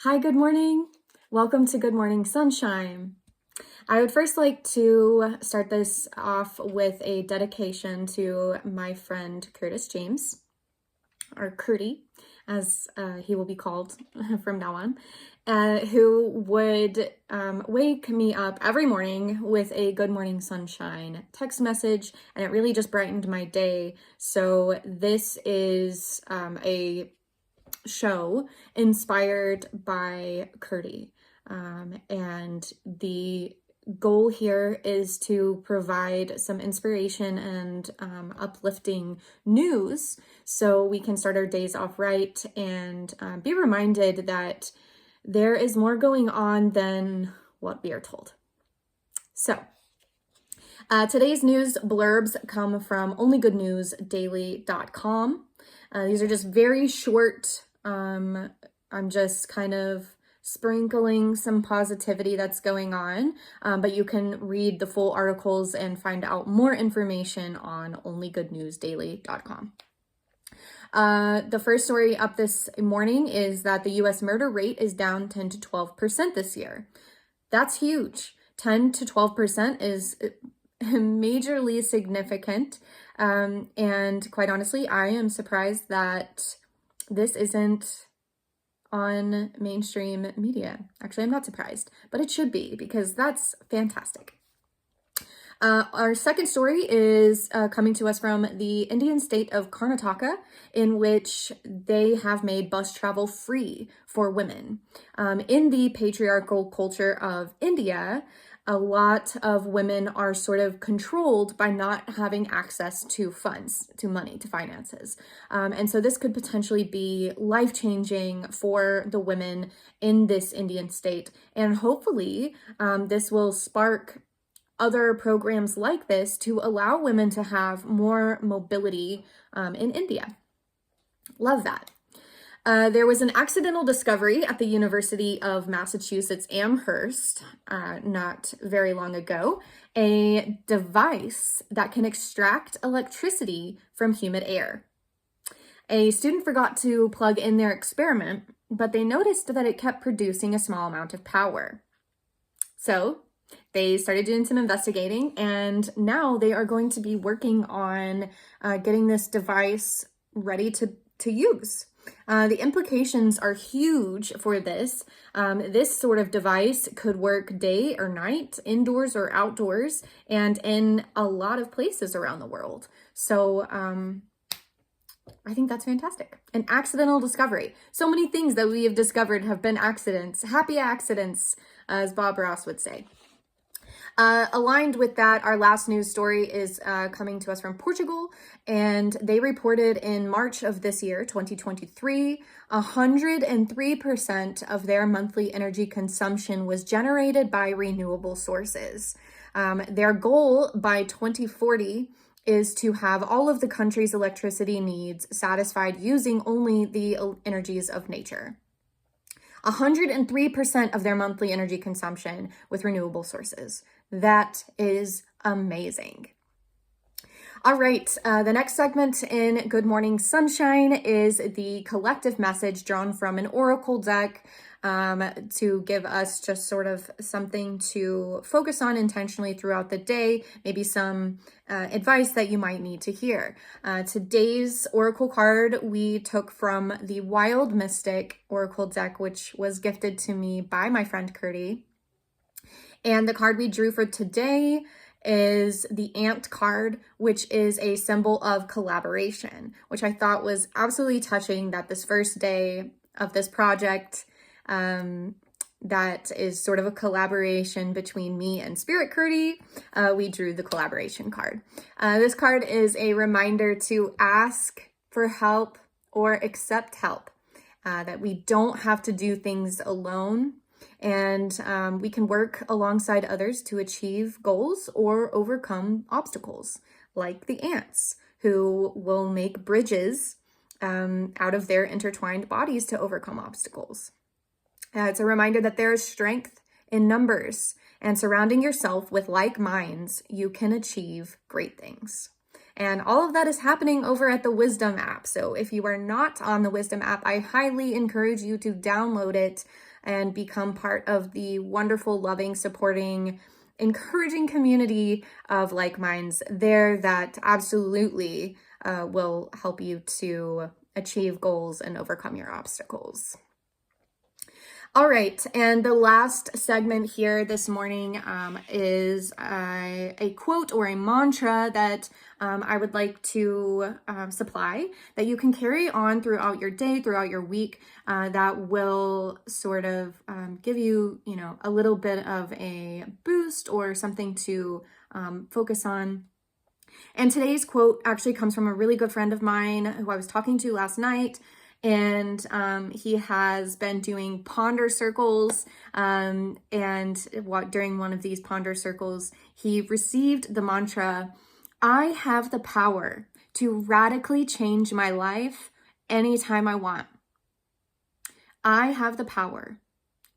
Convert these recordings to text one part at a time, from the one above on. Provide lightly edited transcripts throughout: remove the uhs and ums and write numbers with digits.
Hi, good morning. Welcome to Good Morning Sunshine. I would first like to start this off with a dedication to my friend Curtis James, or Curdy, as he will be called from now on, who would wake me up every morning with a Good Morning Sunshine text message, and it really just brightened my day. So this is a show inspired by Curdy. And the goal here is to provide some inspiration and uplifting news so we can start our days off right and be reminded that there is more going on than what we are told. So, today's news blurbs come from onlygoodnewsdaily.com. These are just very short. I'm just kind of sprinkling some positivity that's going on, but you can read the full articles and find out more information on onlygoodnewsdaily.com. The first story up this morning is that the US murder rate is down 10 to 12% this year. That's huge. 10 to 12% is majorly significant. And quite honestly, I am surprised that this isn't on mainstream media. Actually, I'm not surprised, but it should be because that's fantastic. Our second story is coming to us from the Indian state of Karnataka, in which they have made bus travel free for women. In the patriarchal culture of India, a lot of women are sort of controlled by not having access to funds, to money, to finances. And so this could potentially be life-changing for the women in this Indian state. And hopefully this will spark other programs like this to allow women to have more mobility in India. Love that. There was an accidental discovery at the University of Massachusetts Amherst not very long ago, a device that can extract electricity from humid air. A student forgot to plug in their experiment, but they noticed that it kept producing a small amount of power. So they started doing some investigating, and now they are going to be working on getting this device ready to use. The implications are huge for this. This sort of device could work day or night, indoors or outdoors, and in a lot of places around the world. So I think that's fantastic. An accidental discovery. So many things that we have discovered have been accidents, happy accidents, as Bob Ross would say. Aligned with that, our last news story is coming to us from Portugal, and they reported in March of this year, 2023, 103% of their monthly energy consumption was generated by renewable sources. Their goal by 2040 is to have all of the country's electricity needs satisfied using only the energies of nature. 103% of their monthly energy consumption with renewable sources. That is amazing. All right, the next segment in Good Morning Sunshine is the collective message drawn from an oracle deck to give us just sort of something to focus on intentionally throughout the day, maybe some advice that you might need to hear. Today's oracle card we took from the Wild Mystic oracle deck, which was gifted to me by my friend Curdy. And the card we drew for today is the Ant card, which is a symbol of collaboration, which I thought was absolutely touching that this first day of this project, that is sort of a collaboration between me and Spirit Curdy, we drew the collaboration card. This card is a reminder to ask for help or accept help, that we don't have to do things alone. And we can work alongside others to achieve goals or overcome obstacles, like the ants, who will make bridges out of their intertwined bodies to overcome obstacles. It's a reminder that there is strength in numbers, and surrounding yourself with like minds, you can achieve great things. And all of that is happening over at the Wisdom app. So if you are not on the Wisdom app, I highly encourage you to download it and become part of the wonderful, loving, supporting, encouraging community of like minds there that absolutely will help you to achieve goals and overcome your obstacles. All right, and the last segment here this morning is a quote or a mantra that I would like to supply that you can carry on throughout your day, throughout your week, that will sort of give you, a little bit of a boost or something to focus on. And today's quote actually comes from a really good friend of mine who I was talking to last night. And he has been doing ponder circles. And during one of these ponder circles, he received the mantra, I have the power to radically change my life anytime I want. I have the power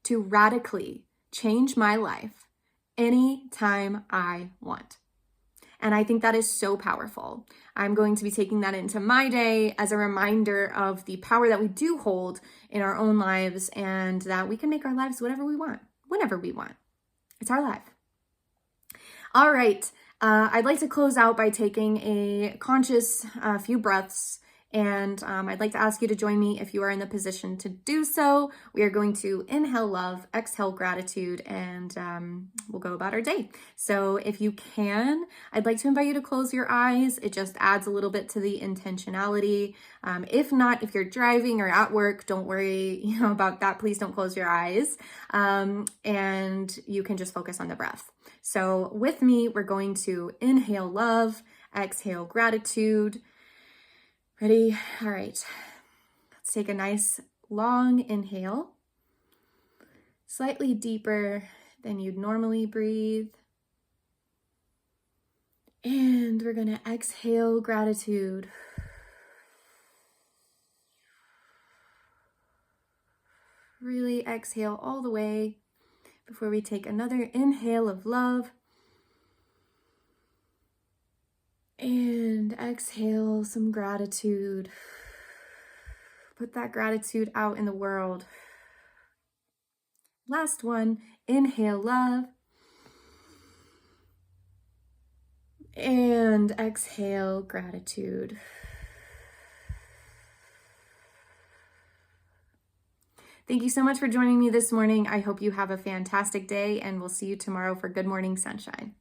to radically change my life anytime I want. And I think that is so powerful. I'm going to be taking that into my day as a reminder of the power that we do hold in our own lives and that we can make our lives whatever we want, whenever we want. It's our life. All right. I'd like to close out by taking a conscious few breaths. And I'd like to ask you to join me if you are in the position to do so. We are going to inhale love, exhale gratitude, and we'll go about our day. So if you can, I'd like to invite you to close your eyes. It just adds a little bit to the intentionality. If not, if you're driving or at work, don't worry about that. Please don't close your eyes. And you can just focus on the breath. So with me, we're going to inhale love, exhale gratitude. Ready? All right. Let's take a nice long inhale, slightly deeper than you'd normally breathe. And we're going to exhale gratitude. Really exhale all the way before we take another inhale of love. And exhale some gratitude. Put that gratitude out in the world. Last one, inhale love. And exhale gratitude. Thank you so much for joining me this morning. I hope you have a fantastic day, and we'll see you tomorrow for Good Morning Sunshine.